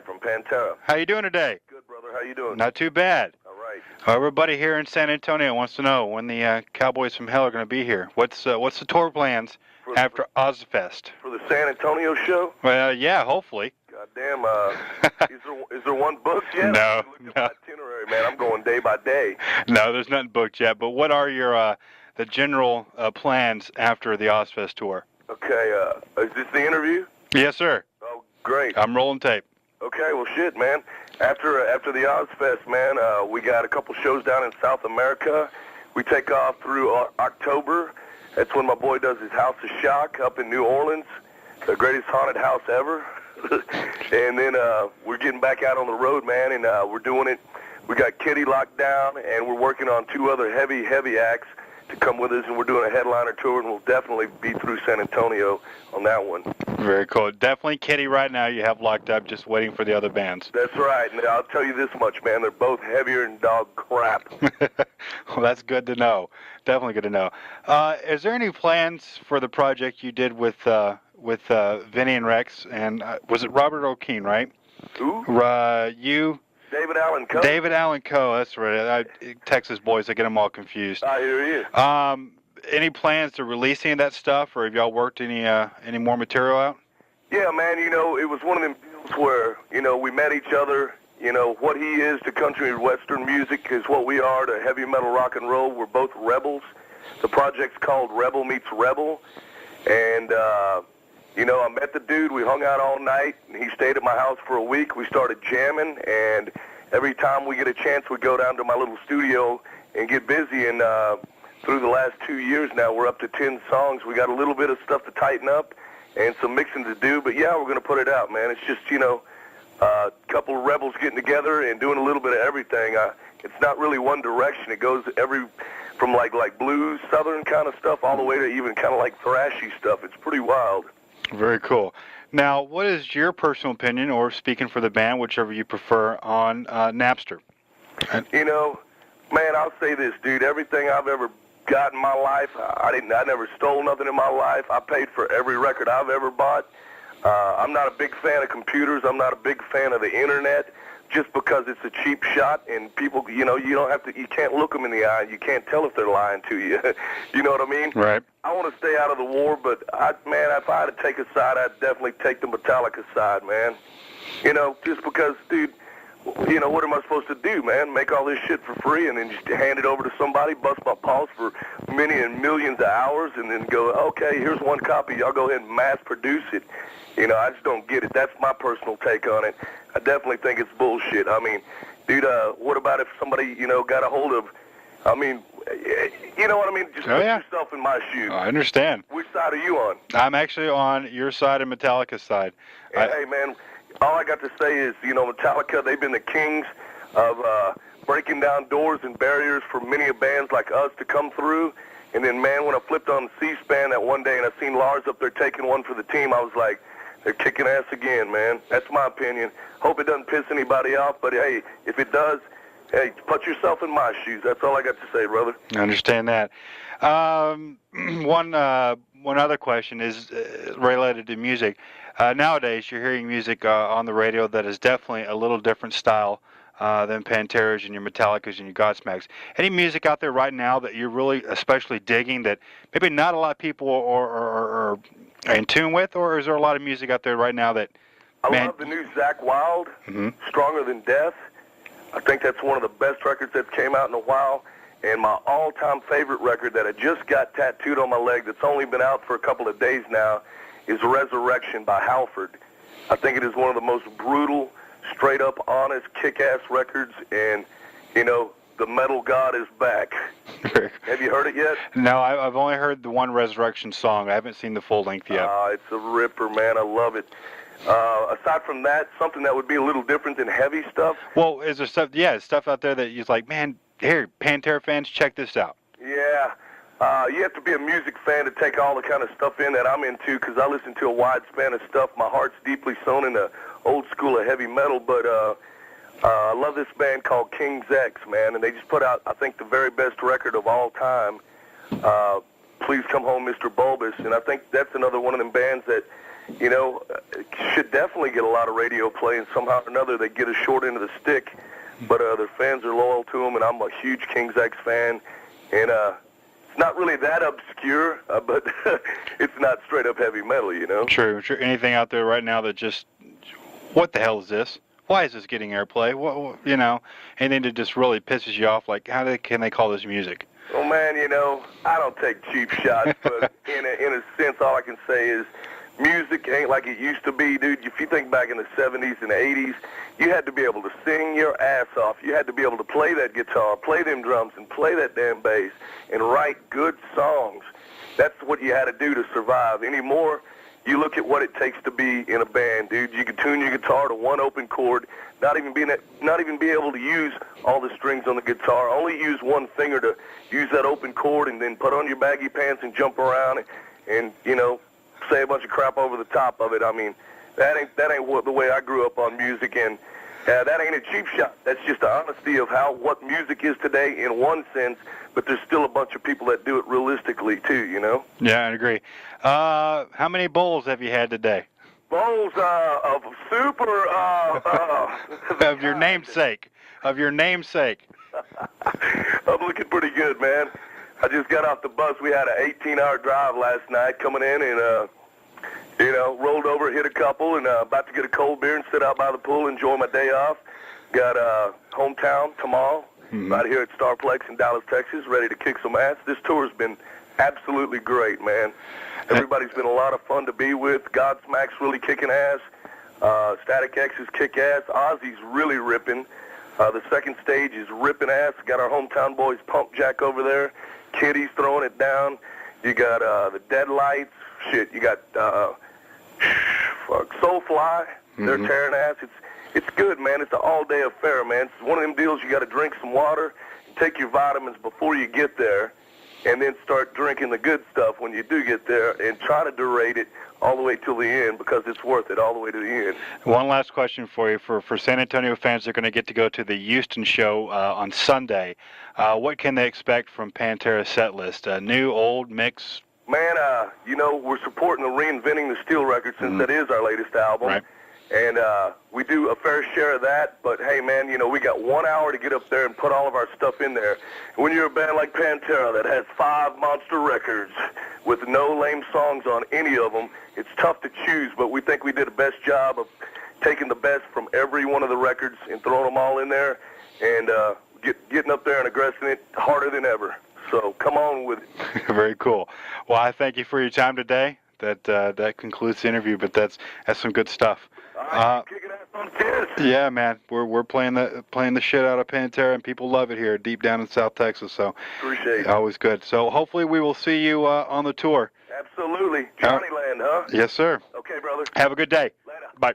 Dimebag from Pantera. How you doing today? Good, brother. How you doing? Not too bad. All right. Everybody here in San Antonio wants to know when the Cowboys from Hell are going to be here. What's the tour plans after Ozfest? For the San Antonio show? Well, yeah, hopefully. Goddamn. Is there one booked yet? No. Look at my itinerary, man. I'm going day by day. No, there's nothing booked yet. But what are your the general plans after the Ozfest tour? Okay. Is this the interview? Yes, sir. Oh, great. I'm rolling tape. Okay, well, shit, man. After the Ozfest, man, we got a couple shows down in South America. We take off through October. That's when my boy does his House of Shock up in New Orleans, the greatest haunted house ever. And then we're getting back out on the road, man, and we're doing it. We got Kitty locked down, and we're working on two other heavy acts to come with us, and we're doing a headliner tour, and we'll definitely be through San Antonio on that one. Very cool. Definitely Kitty right now you have locked up, just waiting for the other bands. That's right, and I'll tell you this much, man, they're both heavier than dog crap. Well, that's good to know. Definitely good to know. Is there any plans for the project you did with Vinny and Rex, and was it Robert O'Keen, right? Who? You? David Allen Coe. David Allen Coe, that's right. Texas boys, I get them all confused. I hear you. Any plans to release any of that stuff, or have y'all worked any more material out? Yeah, man, it was one of them deals where, we met each other. What he is to country and western music is what we are to heavy metal rock and roll. We're both rebels. The project's called Rebel Meets Rebel. And, I met the dude. We hung out all night, and he stayed at my house for a week. We started jamming, and every time we get a chance, we go down to my little studio and get busy. And through the last 2 years now, we're up to 10 songs. We got a little bit of stuff to tighten up and some mixing to do. But, yeah, we're going to put it out, man. It's just, a couple of rebels getting together and doing a little bit of everything. It's not really one direction. It goes from like blues, southern kind of stuff, all the way to even kind of like thrashy stuff. It's pretty wild. Very cool. Now, what is your personal opinion, or speaking for the band, whichever you prefer, on Napster? Man, I'll say this, dude. Everything I've ever got in my life, I never stole nothing in my life. I paid for every record I've ever bought. I'm not a big fan of computers. I'm not a big fan of the internet, just because it's a cheap shot, and people, you can't look them in the eye. You can't tell if they're lying to you. You know what I mean? Right. I want to stay out of the war, but if I had to take a side, I'd definitely take the Metallica side, man. Just because, dude, what am I supposed to do, man? Make all this shit for free and then just hand it over to somebody, bust my paws for many and millions of hours, and then go, okay, here's one copy. Y'all go ahead and mass produce it. I just don't get it. That's my personal take on it. I definitely think it's bullshit. I mean, dude, what about if somebody, got a hold of, you know what I mean? Just put yourself in my shoes. I understand. Which side are you on? I'm actually on your side and Metallica's side. Hey, man, all I got to say is, Metallica, they've been the kings of breaking down doors and barriers for many of bands like us to come through. And then, man, when I flipped on C-SPAN that one day and I seen Lars up there taking one for the team, I was like, they're kicking ass again, man. That's my opinion. Hope it doesn't piss anybody off, but, hey, if it does, hey, put yourself in my shoes. That's all I got to say, brother. I understand that. One other question is related to music. Nowadays, you're hearing music on the radio that is definitely a little different style than Pantera's and your Metallicas and your Godsmacks. Any music out there right now that you're really especially digging that maybe not a lot of people are in tune with, or is there a lot of music out there right now that... I love the new Zakk Wylde, Stronger Than Death. I think that's one of the best records that came out in a while. And my all-time favorite record that I just got tattooed on my leg that's only been out for a couple of days now is Resurrection by Halford. I think it is one of the most brutal, straight-up, honest, kick-ass records, and, the metal god is back. Have you heard it yet? No, I've only heard the one Resurrection song. I haven't seen the full length yet. It's a ripper, man. I love it. Aside from that, something that would be a little different than heavy stuff. Well, is there stuff out there that you're like, man, here, Pantera fans, check this out? Yeah. You have to be a music fan to take all the kind of stuff in that I'm into, because I listen to a wide span of stuff. My heart's deeply sewn in the old school of heavy metal, but I love this band called King's X, man, and they just put out, I think, the very best record of all time, Please Come Home, Mr. Bulbous, and I think that's another one of them bands that, you know, should definitely get a lot of radio play, and somehow or another they get a short end of the stick. But their fans are loyal to them, and I'm a huge King's X fan. And it's not really that obscure, but it's not straight up heavy metal, you know. True. Anything out there right now that just, what the hell is this? Why is this getting airplay? What you know, anything that just really pisses you off? Like, can they call this music? Oh man, you know, I don't take cheap shots, but in a sense, all I can say is music ain't like it used to be, dude. If you think back in the 70s and 80s, you had to be able to sing your ass off. You had to be able to play that guitar, play them drums, and play that damn bass, and write good songs. That's what you had to do to survive. Anymore, you look at what it takes to be in a band, dude. You can tune your guitar to one open chord, not even be able to use all the strings on the guitar. Only use one finger to use that open chord, and then put on your baggy pants and jump around and you know, say a bunch of crap over the top of it. I mean, that ain't the way I grew up on music, and that ain't a cheap shot. That's just the honesty of what music is today in one sense, but there's still a bunch of people that do it realistically too, you know? Yeah, I agree. How many bowls have you had today? Bowls of soup or Of your namesake. Of your namesake. I'm looking pretty good, man. I just got off the bus. We had an 18-hour drive last night coming in, and you know, rolled over, hit a couple, and about to get a cold beer and sit out by the pool, enjoy my day off. Got hometown tomorrow, right here at Starplex in Dallas, Texas, ready to kick some ass. This tour's been absolutely great, man. Everybody's been a lot of fun to be with. Godsmack's really kicking ass. Static X is kick ass. Ozzy's really ripping. The second stage is ripping ass. Got our hometown boys Pump Jack over there. Kitty's throwing it down. You got the Deadlights. Shit, you got Soulfly. They're tearing ass. It's good, man. It's an all-day affair, man. It's one of them deals you got to drink some water, take your vitamins before you get there, and then start drinking the good stuff when you do get there, and try to durate it all the way till the end, because it's worth it all the way to the end. One last question for you. For San Antonio fans that are going to get to go to the Houston show on Sunday, what can they expect from Pantera's set list? New, old, mix? Man, you know, we're supporting the Reinventing the Steel record since that is our latest album. Right. And we do a fair share of that, but hey, man, you know, we got 1 hour to get up there and put all of our stuff in there. When you're a band like Pantera that has 5 monster records with no lame songs on any of them, it's tough to choose, but we think we did the best job of taking the best from every one of the records and throwing them all in there, and getting up there and aggressing it harder than ever. So come on with it. Very cool. Well, I thank you for your time today. That concludes the interview, but that's some good stuff. Kicking ass on Kiss. Yeah, man, we're playing the shit out of Pantera, and people love it here deep down in South Texas. So appreciate it. Always good. So hopefully we will see you on the tour. Absolutely, Johnnyland, huh? Yes, sir. Okay, brother. Have a good day. Later. Bye.